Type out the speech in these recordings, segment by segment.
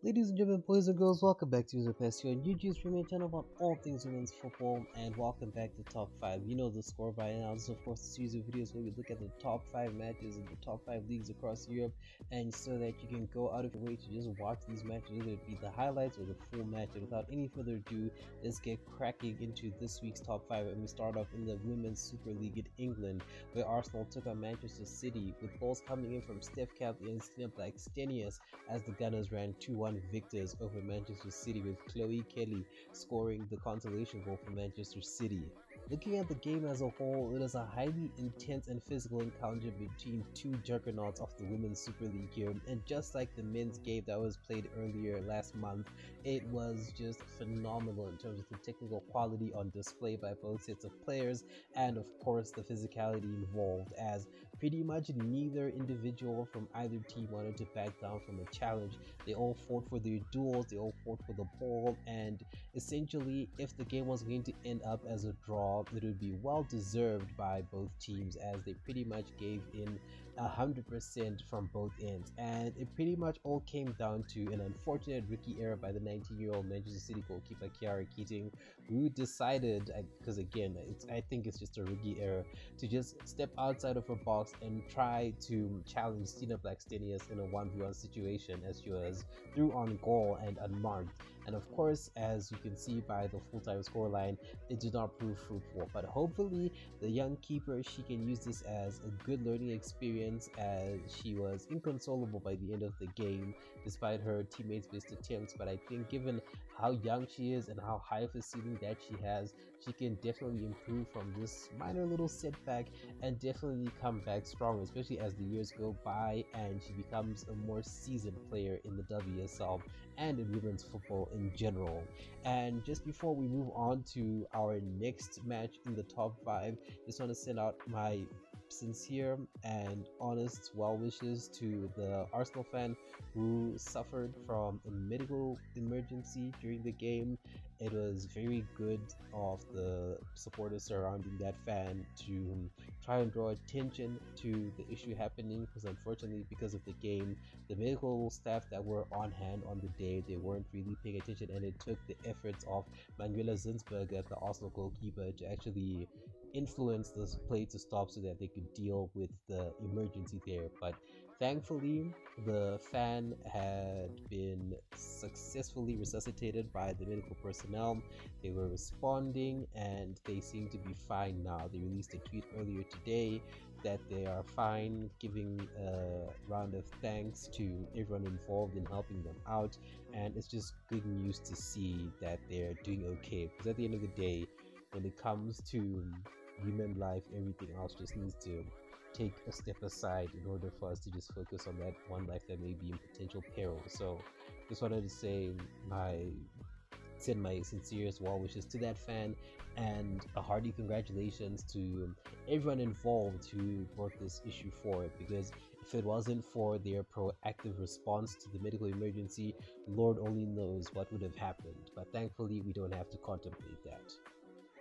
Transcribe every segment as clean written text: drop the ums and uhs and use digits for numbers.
Ladies and gentlemen, boys and girls, welcome back to User Pass, your YouTube streaming channel about all things women's football, and welcome back to Top 5. You know the score by now. This is, of course, a series of videos where we look at the top 5 matches in the top 5 leagues across Europe, and so that you can go out of your way to just watch these matches, whether it be the highlights or the full match. And without any further ado, let's get cracking into this week's top 5, and we start off in the Women's Super League in England, where Arsenal took on Manchester City, with goals coming in from Steph Catley and Stina Blackstenius as the Gunners ran 2-1 victors over Manchester City, with Chloe Kelly scoring the consolation goal for Manchester City. Looking at the game as a whole, it was a highly intense and physical encounter between two juggernauts of the Women's Super League here, and just like the men's game that was played earlier last month, it was just phenomenal in terms of the technical quality on display by both sets of players, and of course the physicality involved, as pretty much neither individual from either team wanted to back down from a challenge. They all fought for their duels, they all fought for the ball, and essentially if the game was going to end up as a draw, it would be well deserved by both teams, as they pretty much gave in 100% from both ends. And it pretty much all came down to an unfortunate rookie error by the 19-year-old Manchester City goalkeeper Chiara Keating, who decided, because again I think it's just a rookie error, to just step outside of her box and try to challenge Stina Blackstenius in a 1v1 situation, as she was through on goal and unmarked. And of course, as you can see by the full-time scoreline, it did not prove fruitful. But hopefully the young keeper, she can use this as a good learning experience, as she was inconsolable by the end of the game despite her teammates' best attempts. But I think given how young she is and how high of a ceiling that she has, she can definitely improve from this minor little setback and definitely come back strong, especially as the years go by and she becomes a more seasoned player in the WSL and in women's football in general. And just before we move on to our next match in the top 5, just want to send out my sincere and honest well wishes to the Arsenal fan who suffered from a medical emergency during the game. It was very good of the supporters surrounding that fan to try and draw attention to the issue happening, because unfortunately, because of the game, the medical staff that were on hand on the day, they weren't really paying attention, and it took the efforts of Manuela Zinsberger, the Arsenal goalkeeper, to actually influence the play to stop so that they could deal with the emergency there. But thankfully, the fan had been successfully resuscitated by the medical personnel. They were responding and they seem to be fine now. They released a tweet earlier today that they are fine, giving a round of thanks to everyone involved in helping them out. And it's just good news to see that they're doing okay, because at the end of the day, when it comes to human life, everything else just needs to take a step aside in order for us to just focus on that one life that may be in potential peril. So just wanted to send my sincerest well wishes to that fan, and a hearty congratulations to everyone involved who brought this issue forward, because if it wasn't for their proactive response to the medical emergency, Lord only knows what would have happened. But thankfully we don't have to contemplate that.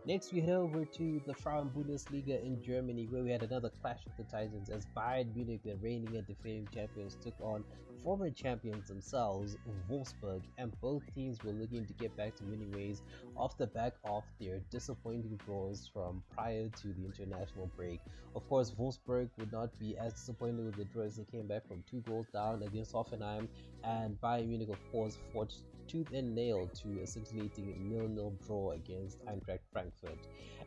Next, we head over to the Frauen Bundesliga in Germany, where we had another clash of the Titans as Bayern Munich, the reigning and defending champions, took on former champions themselves, Wolfsburg, and both teams were looking to get back to winning ways off the back of their disappointing draws from prior to the international break. Of course, Wolfsburg would not be as disappointed with the draw as they came back from 2 goals down against Hoffenheim, and Bayern Munich, of course, fought tooth and nail to a scintillating 0-0 draw against Eintracht Frankfurt.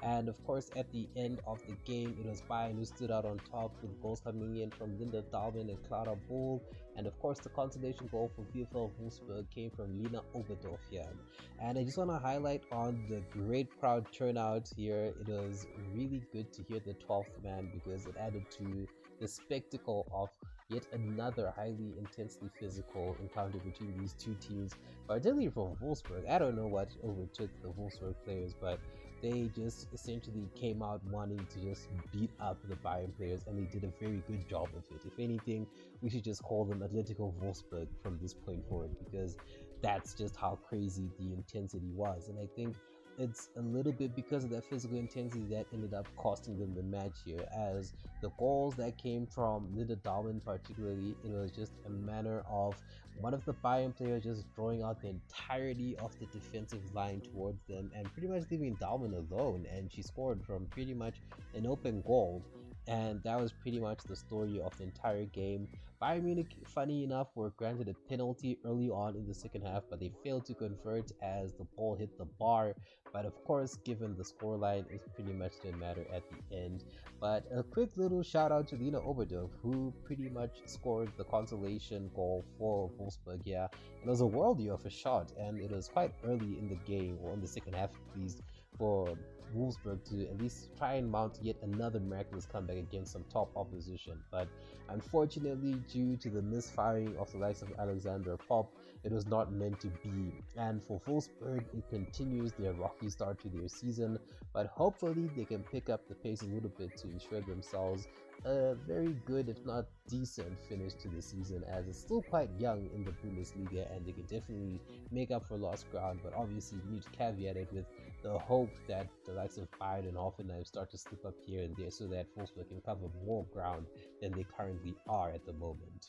And of course, at the end of the game, it was Bayern who stood out on top, with goals coming in from Linda Dahlmann and Clara Bull. And of course, the consolation goal for VfL Wolfsburg came from Lina Oberdorfian. And I just want to highlight on the great crowd turnout here. It was really good to hear the 12th man, because it added to the spectacle of yet another highly intensely physical encounter between these two teams, particularly from Wolfsburg. I don't know what overtook the Wolfsburg players, but they just essentially came out wanting to just beat up the Bayern players, and they did a very good job of it. If anything, we should just call them Atletico Wolfsburg from this point forward, because that's just how crazy the intensity was. And I think it's a little bit because of that physical intensity that ended up costing them the match here, as the goals that came from Linda Darwin particularly, it was just a matter of one of the Bayern players just drawing out the entirety of the defensive line towards them and pretty much leaving Darwin alone, and she scored from pretty much an open goal. And that was pretty much the story of the entire game. Bayern Munich, funny enough, were granted a penalty early on in the second half, but they failed to convert as the ball hit the bar. But of course, given the scoreline, it pretty much didn't matter at the end. But a quick little shout out to Lena Oberdorf, who pretty much scored the consolation goal for Wolfsburg. Yeah, it was a worldie of a shot, and it was quite early in the game, or in the second half at least, for Wolfsburg to at least try and mount yet another miraculous comeback against some top opposition. But unfortunately, due to the misfiring of the likes of Alexander Pop, it was not meant to be. And for Wolfsburg, it continues their rocky start to their season, but hopefully they can pick up the pace a little bit to ensure themselves a very good, if not decent, finish to the season, as it's still quite young in the Bundesliga and they can definitely make up for lost ground. But obviously, you need to caveat it with the hope that the likes of Bayern and Hoffenheim start to slip up here and there so that Wolfsburg can cover more ground than they currently are at the moment.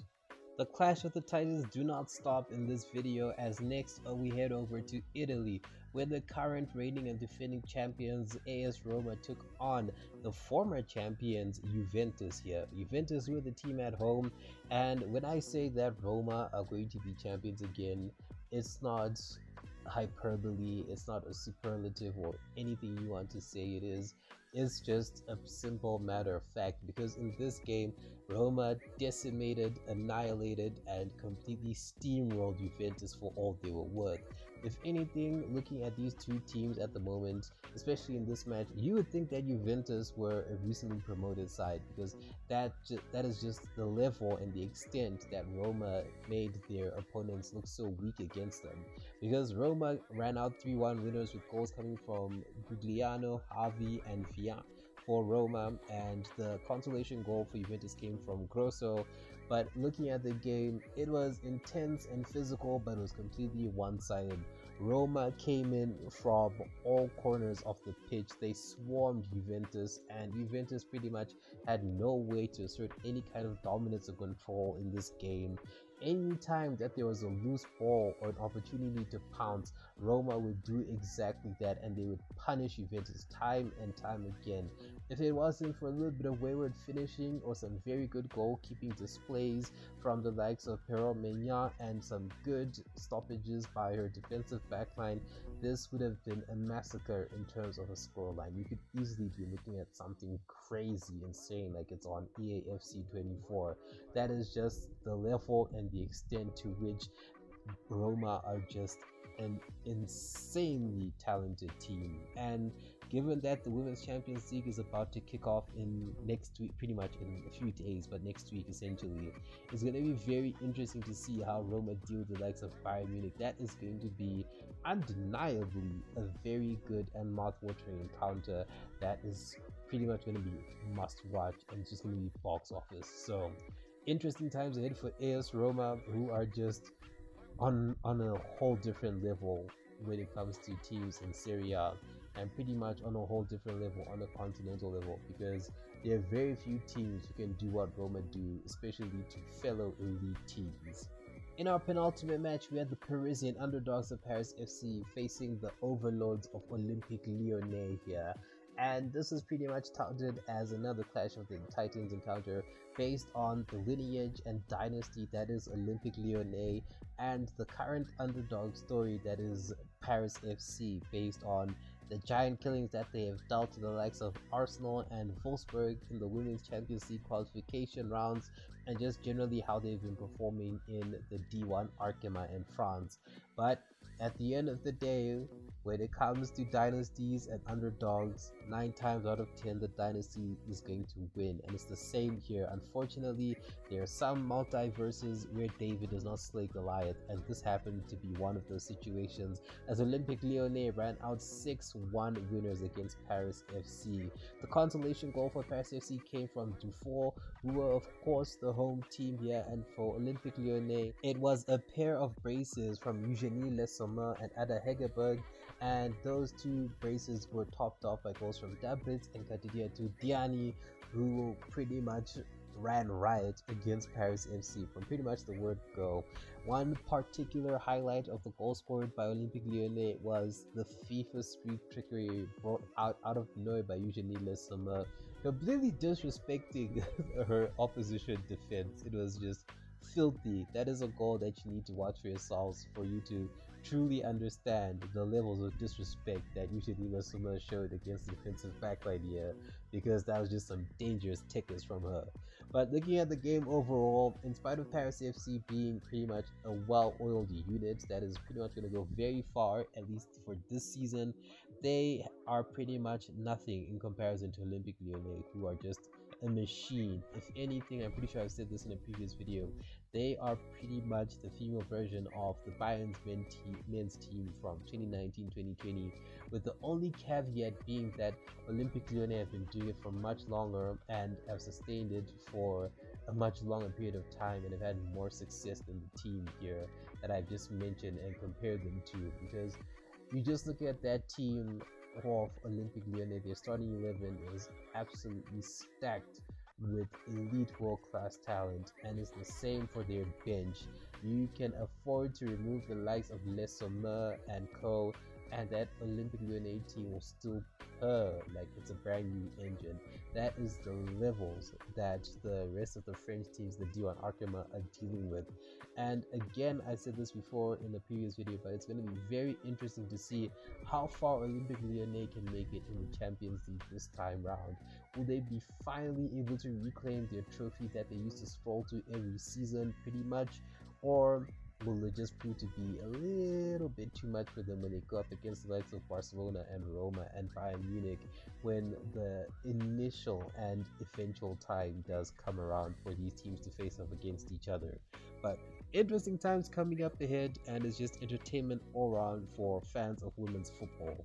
The clash of the titans do not stop in this video, as next we head over to Italy, where the current reigning and defending champions AS Roma took on the former champions Juventus here. Juventus were the team at home, and when I say that Roma are going to be champions again, it's not hyperbole, it's not a superlative or anything you want to say it is. It's just a simple matter of fact, because in this game, Roma decimated, annihilated, and completely steamrolled Juventus for all they were worth. If anything, looking at these two teams at the moment, especially in this match, you would think that Juventus were a recently promoted side, because that is just the level and the extent that Roma made their opponents look so weak against them. Because Roma ran out 3-1 winners with goals coming from Gugliano, Harvey, and Via for Roma, and the consolation goal for Juventus came from Grosso. But looking at the game, it was intense and physical, but it was completely one-sided. Roma came in from all corners of the pitch. They swarmed Juventus, and Juventus pretty much had no way to assert any kind of dominance or control in this game. Anytime that there was a loose ball or an opportunity to pounce, Roma would do exactly that, and they would punish Juventus time and time again. If it wasn't for a little bit of wayward finishing or some very good goalkeeping displays from the likes of Perron Maignan and some good stoppages by her defensive backline, this would have been a massacre in terms of a scoreline. You could easily be looking at something crazy, insane, like it's on EAFC 24. That is just the level and the extent to which Roma are just an insanely talented team. And given that the Women's Champions League is about to kick off in next week, pretty much in a few days, but next week essentially, it's going to be very interesting to see how Roma deal with the likes of Bayern Munich. That is going to be undeniably a very good and mouth-watering encounter that is pretty much going to be must watch, and it's just going to be box office. So interesting times ahead for AS Roma, who are just on a whole different level when it comes to teams in Serie A, and pretty much on a whole different level on a continental level, because there are very few teams who can do what Roma do, especially to fellow elite teams. In our penultimate match, we had the Parisian underdogs of Paris FC facing the overlords of Olympique Lyonnais here. And this is pretty much touted as another Clash of the Titans encounter based on the lineage and dynasty that is Olympique Lyonnais, and the current underdog story that is Paris FC, based on the giant killings that they have dealt to the likes of Arsenal and Wolfsburg in the Women's Champions League qualification rounds, and just generally how they've been performing in the D1 Arkema in France. But at the end of the day, when it comes to dynasties and underdogs, 9 times out of 10 the dynasty is going to win, and it's the same here. Unfortunately, there are some multiverses where David does not slay Goliath, and this happened to be one of those situations, as Olympique Lyonnais ran out 6-1 winners against Paris FC. The consolation goal for Paris FC came from Dufour, who were of course the home team here, and for Olympique Lyonnais, it was a pair of braces from Eugenie Le Sommer and Ada Hegerberg. and those two braces were topped off by goals from Dabbits and Kadidia to Diani, who pretty much ran riot against Paris FC from pretty much the word go. One particular highlight of the goal scored by Olympique Lyonnais was the FIFA street trickery brought out of nowhere by Eugenie Le Sommer, completely disrespecting her opposition defense. It was just filthy. That is a goal that you need to watch for yourselves for you to truly understand the levels of disrespect that Eugenie Le Sommer showed against the defensive backline here, because that was just some dangerous tickets from her. But looking at the game overall, in spite of Paris FC being pretty much a well-oiled unit that is pretty much going to go very far, at least for this season, they are pretty much nothing in comparison to Olympique Lyonnais, who are just a machine. If anything, I'm pretty sure I've said this in a previous video, they are pretty much the female version of the Bayern's men's team from 2019-2020, with the only caveat being that Olympique Lyonnais have been doing it for much longer and have sustained it for a much longer period of time and have had more success than the team here that I've just mentioned and compared them to. Because you just look at that team of Olympique Lyonnais, their starting 11 is absolutely stacked with elite world-class talent, and it's the same for their bench. You can afford to remove the likes of Le Sommer and co, and that Olympique Lyonnais team will still purr like it's a brand new engine. That is the levels that the rest of the French teams, the Dion Arkema, are dealing with. And again, I said this before in the previous video, but it's going to be very interesting to see how far Olympique Lyonnais can make it in the Champions League this time round. Will they be finally able to reclaim their trophy that they used to stroll to every season pretty much, or will it just prove to be a little bit too much for them when they go up against the likes of Barcelona and Roma and Bayern Munich when the initial and eventual time does come around for these teams to face off against each other? But interesting times coming up ahead, and it's just entertainment all around for fans of women's football.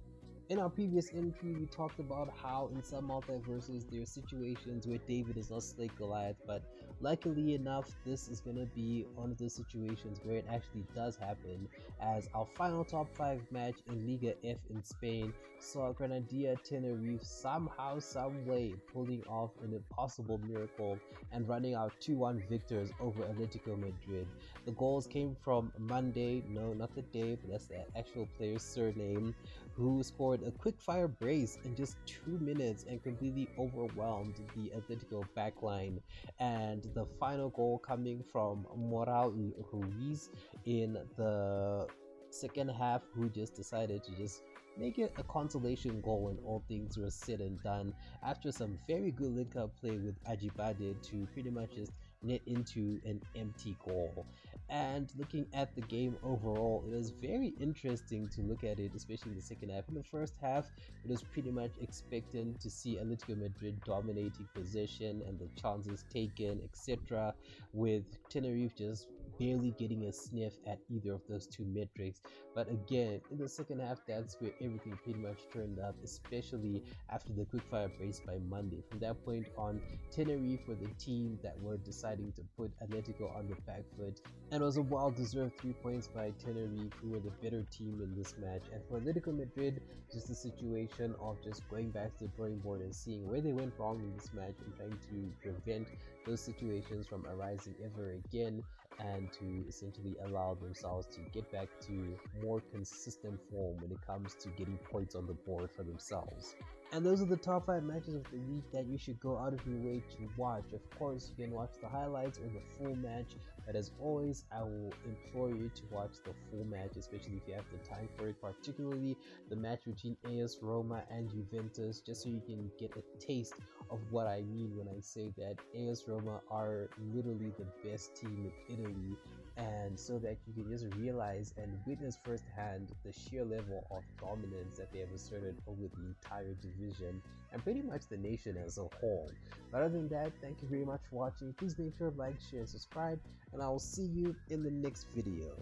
In our previous entry, we talked about how in some multiverses there are situations where David is not Slay Goliath, but luckily enough, this is going to be one of those situations where it actually does happen, as our final top 5 match in Liga F in Spain saw Granadilla Tenerife somehow, someway pulling off an impossible miracle and running out 2-1 victors over Atletico Madrid. The goals came from Monday, no, not the day, but that's the actual player's surname, who scored a quick fire brace in just 2 minutes and completely overwhelmed the Atletico backline. And the final goal coming from Moral Ruiz in the second half, who just decided to just make it a consolation goal when all things were said and done after some very good link-up play with Ajibade to pretty much just net into an empty goal. And looking at the game overall, it was very interesting to look at it, especially in the second half. In the first half, it was pretty much expectant to see Atletico Madrid dominating possession and the chances taken, etc., with Tenerife just barely getting a sniff at either of those two metrics. But again, in the second half, that's where everything pretty much turned up, especially after the quickfire brace by Monday. From that point on, Tenerife were the team that were deciding to put Atletico on the back foot, and it was a well-deserved 3 points by Tenerife, who were the better team in this match. And for Atletico Madrid, just a situation of just going back to the drawing board and seeing where they went wrong in this match and trying to prevent those situations from arising ever again, and to essentially allow themselves to get back to more consistent form when it comes to getting points on the board for themselves. And those are the top 5 matches of the week that you should go out of your way to watch. Of course, you can watch the highlights or the full match, but as always, I will implore you to watch the full match, especially if you have the time for it, particularly the match between AS Roma and Juventus, just so you can get a taste of what I mean when I say that AS Roma are literally the best team in Italy, and so that you can just realize and witness firsthand the sheer level of dominance that they have asserted over the entire division and pretty much the nation as a whole. But other than that, thank you very much for watching. Please make sure to like, share, and subscribe, and I will see you in the next video.